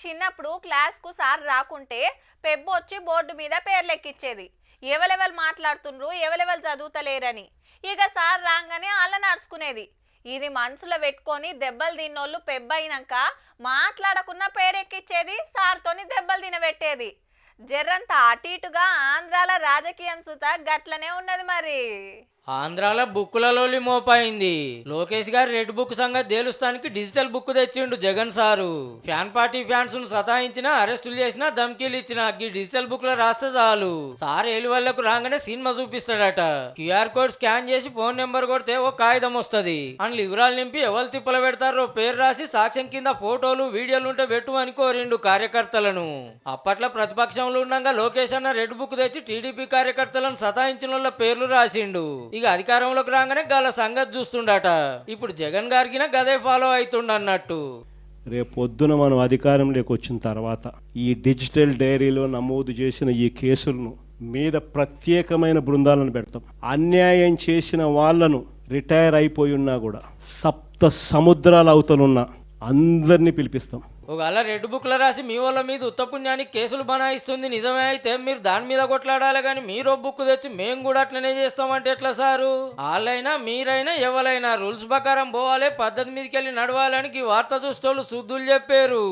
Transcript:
చిన్నప్పుడు క్లాస్కు సార్ రాకుంటే పెబ్బొచ్చి బోర్డు మీద పేర్లెక్కిచ్చేది. ఎవలెవలు మాట్లాడుతుండ్రు ఎవలెవలు చదువుతలేరని. ఇక సార్ రాగానే వాళ్ళని అరుచుకునేది. ఇది మనసులో పెట్టుకొని దెబ్బలు తిన్నోళ్ళు పెబ్బయినాక మాట్లాడకున్న పేరెక్కిచ్చేది, సార్తోని దెబ్బలు తినబెట్టేది. జర్రంత అటు ఇటుగా ఆంధ్రాల రాజకీయం సుత గట్లనే ఉన్నది మరి. ఆంధ్రాలో బుక్కులలోలి మోపైంది. లోకేష్ గారు రెడ్ బుక్ సంగతి తేలుస్తానికి డిజిటల్ బుక్ తెచ్చిండు Jagan sir. Fan party fans ను సతాయించినా, అరెస్టులు చేసినా, ధమ్కీలు ఇచ్చినా ఈ డిజిటల్ బుక్ లో రాస్తే చాలు సార్ ఏలు వాళ్ళకు రాగానే సినిమా చూపిస్తాడట. క్యూఆర్ కోడ్ స్కాన్ చేసి ఫోన్ నెంబర్ కొడితే ఓ కాగితం వస్తుంది. అందులో వివరాలు నింపి ఎవరు తిప్పలు పెడతారో పేరు రాసి సాక్ష్యం కింద ఫోటోలు వీడియోలు ఉంటే పెట్టు అని కోరిండు కార్యకర్తలను. అప్పట్లో ప్రతిపక్షంలో ఉండగా లోకేష్ అన్న రెడ్ బుక్ తెచ్చి టీడీపీ కార్యకర్తలను సతాయించిన వాళ్ళ పేర్లు రాసిండు. ఇక అధికారంలోకి రాగానే గల సంగతి చూస్తుండట. ఇప్పుడు జగన్ గారికి గదే ఫాలో అవుతుండన్నట్టు. రేపు పొద్దున మనం అధికారంలోకి వచ్చిన తర్వాత ఈ డిజిటల్ డైరీలో నమోదు చేసిన ఈ కేసులను మీద ప్రత్యేకమైన బృందాలను పెడతాం. అన్యాయం చేసిన వాళ్లను రిటైర్ అయిపోయి ఉన్నా కూడా సప్త సముద్రాల అవతలున్న అందరినీ పిలిపిస్తాం. ఒకవేళ రెడ్ బుక్ లో రాసి మీ వాళ్ళ మీద ఉత్తపుణ్యానికి కేసులు బనాయిస్తుంది నిజమే అయితే మీరు దాని మీద కొట్లాడాలి, కానీ మీరు బుక్ తెచ్చి మేము కూడా అట్లనే చేస్తామంటే ఎట్లా సారు? వాళ్ళైనా మీరైనా ఎవరైనా రూల్స్ ప్రకారం పోవాలి, పద్ధతి మీదకి వెళ్ళి నడవాలని ఈ వార్త చూసేటోళ్ళు శుద్ధులు చెప్పారు.